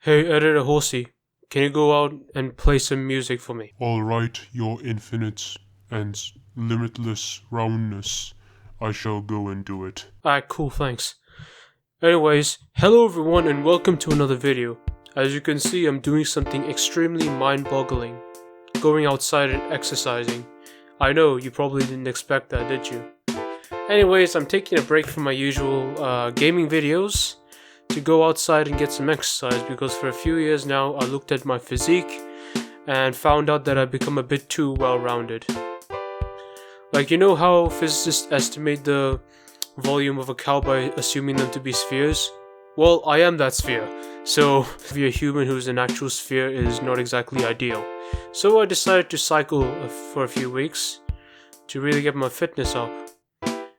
Hey, editor Horsey, can you go out and play some music for me? Alright, your infinite and limitless roundness. I shall go and do it. Alright, cool, thanks. Anyways, hello everyone and welcome to another video. As you can see, I'm doing something extremely mind-boggling. Going outside and exercising. I know, you probably didn't expect that, did you? Anyways, I'm taking a break from my usual gaming videos to go outside and get some exercise because for a few years now I looked at my physique and found out that I've become a bit too well-rounded. Like, you know how physicists estimate the volume of a cow by assuming them to be spheres? Well, I am that sphere, so to be a human who's an actual sphere is not exactly ideal. So I decided to cycle for a few weeks to really get my fitness up,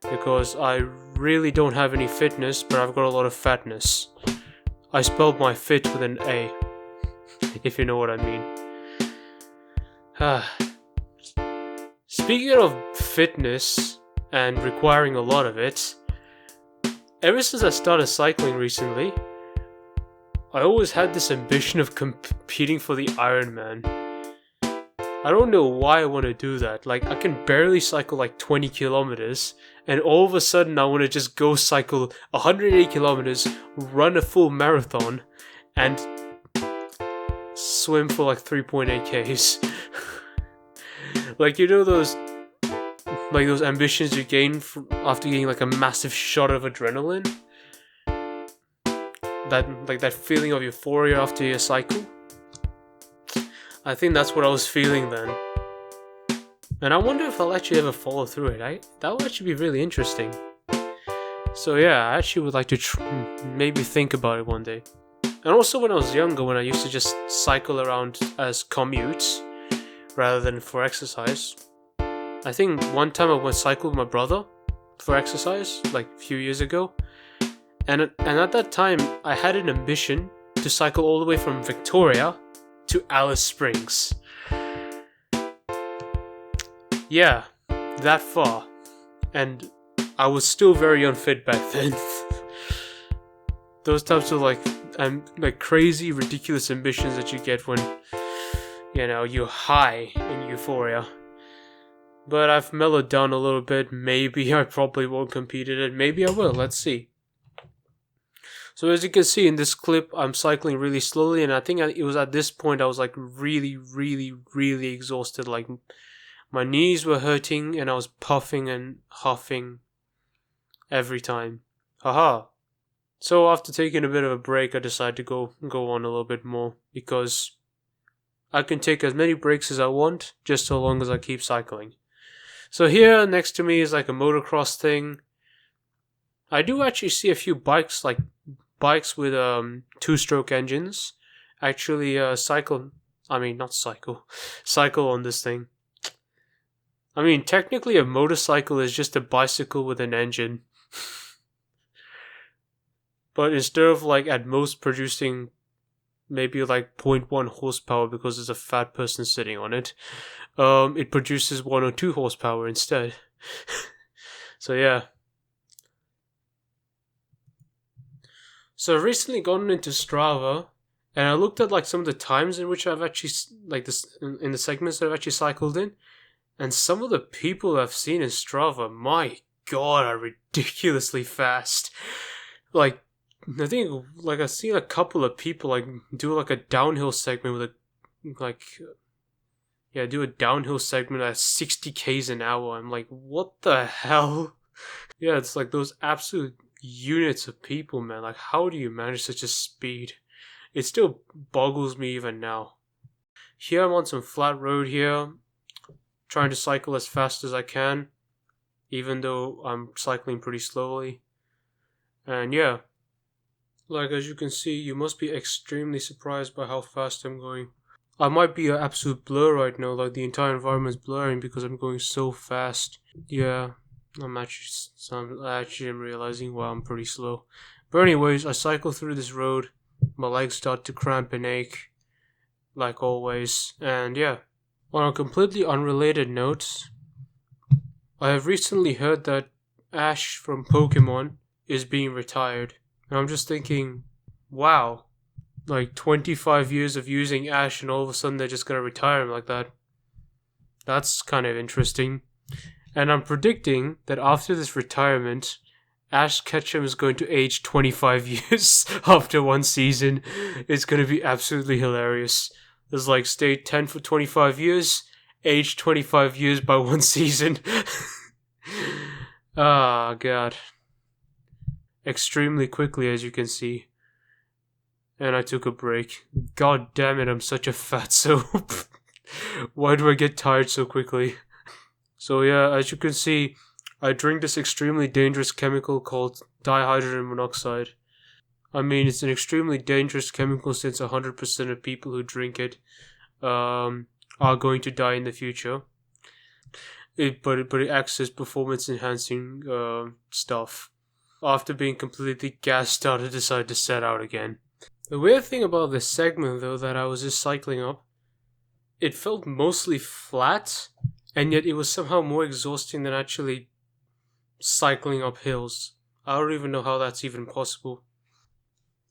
because I really don't have any fitness, but I've got a lot of fatness. I spelled my fit with an A, if you know what I mean. Speaking of fitness and requiring a lot of it, ever since I started cycling recently, I always had this ambition of competing for the Ironman. I don't know why I want to do that. Like, I can barely cycle like 20 kilometers, and all of a sudden I want to just go cycle 180 kilometers, run a full marathon, and swim for like 3.8 Ks. Like, you know those ambitions you gain after getting like a massive shot of adrenaline? That feeling of euphoria after your cycle? I think that's what I was feeling then. And I wonder if I'll actually ever follow through it. That would actually be really interesting. So yeah, I actually would like to maybe think about it one day. And also when I was younger, when I used to just cycle around as commutes rather than for exercise. I think one time I went cycle with my brother for exercise, like a few years ago. And at that time, I had an ambition to cycle all the way from Victoria to Alice Springs. Yeah, that far. And I was still very unfit back then. Those types of like crazy, ridiculous ambitions that you get when, you know, you're high in euphoria. But I've mellowed down a little bit. Maybe I probably won't compete in it. Maybe I will. Let's see. So as you can see in this clip, I'm cycling really slowly, and I think it was at this point I was like really, really, really exhausted. Like, my knees were hurting and I was puffing and huffing every time. Haha. So after taking a bit of a break, I decided to go on a little bit more, because I can take as many breaks as I want, just so long as I keep cycling. So here next to me is like a motocross thing. I do actually see a few bikes with two-stroke engines actually cycle on this thing. I mean, technically a motorcycle is just a bicycle with an engine. But instead of like at most producing maybe like 0.1 horsepower because there's a fat person sitting on it, it produces 1 or 2 horsepower instead. So yeah. So I've recently gotten into Strava, and I looked at like some of the times in which I've actually in the segments that I've actually cycled in, and some of the people I've seen in Strava, my god, are ridiculously fast. Like, I think like I've seen a couple of people like do like a downhill segment with do a downhill segment at 60 k's an hour. I'm like, what the hell? Yeah, it's like those absolute units of people, man. Like, how do you manage such a speed? It still boggles me even now. Here I'm on some flat road here, trying to cycle as fast as I can, even though I'm cycling pretty slowly. And yeah, like as you can see, you must be extremely surprised by how fast I'm going. I might be an absolute blur right now, like the entire environment's blurring because I'm going so fast. Yeah. I'm actually realizing, well, I'm pretty slow. But anyways, I cycle through this road. My legs start to cramp and ache, like always. And yeah, on a completely unrelated note, I have recently heard that Ash from Pokemon is being retired. And I'm just thinking, wow, like 25 years of using Ash, and all of a sudden they're just gonna retire him like that. That's kind of interesting. And I'm predicting that after this retirement, Ash Ketchum is going to age 25 years after one season. It's going to be absolutely hilarious. There's like stay 10 for 25 years, age 25 years by one season. Ah, God. Extremely quickly, as you can see. And I took a break. God damn it, I'm such a fatso. Why do I get tired so quickly? So yeah, as you can see, I drink this extremely dangerous chemical called dihydrogen monoxide. I mean, it's an extremely dangerous chemical since 100% of people who drink it are going to die in the future. But it acts as performance enhancing stuff. After being completely gassed out, I decided to set out again. The weird thing about this segment, though, that I was just cycling up, it felt mostly flat, and yet it was somehow more exhausting than actually cycling up hills. I don't even know how that's even possible.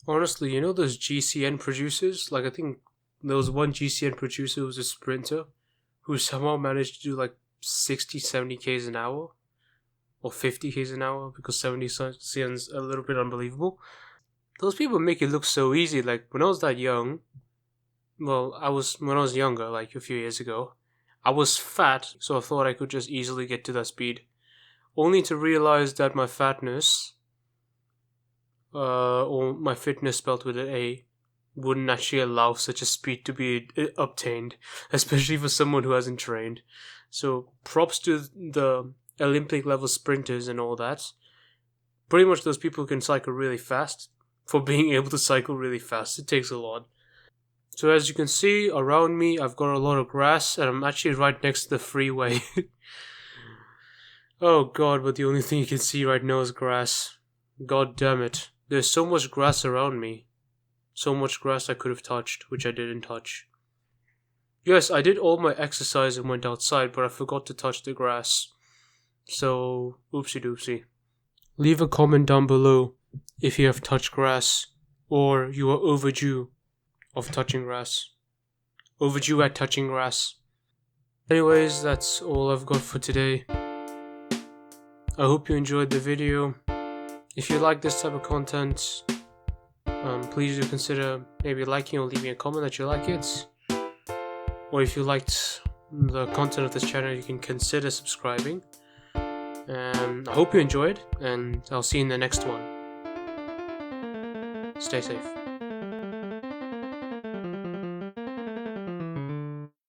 Honestly, you know those GCN producers? Like, I think there was one GCN producer who was a sprinter who somehow managed to do like 60, 70 Ks an hour. Or 50 Ks an hour, because 70 sounds a little bit unbelievable. Those people make it look so easy. Like, when I was that young, when I was younger, like a few years ago, I was fat, so I thought I could just easily get to that speed. Only to realize that my fatness, or my fitness spelled with an A, wouldn't actually allow such a speed to be obtained, especially for someone who hasn't trained. So props to the Olympic level sprinters and all that. Pretty much those people can cycle really fast. For being able to cycle really fast, it takes a lot. So as you can see, around me I've got a lot of grass, and I'm actually right next to the freeway. Oh god, but the only thing you can see right now is grass. God damn it. There's so much grass around me. So much grass I could have touched, which I didn't touch. Yes, I did all my exercise and went outside, but I forgot to touch the grass. So, oopsie doopsie. Leave a comment down below if you have touched grass, or you are overdue of touching grass. Overdue at touching grass. Anyways, that's all I've got for today. I hope you enjoyed the video. If you like this type of content, please do consider maybe liking or leaving a comment that you like it. Or if you liked the content of this channel, you can consider subscribing. I hope you enjoyed, and I'll see you in the next one. Stay safe.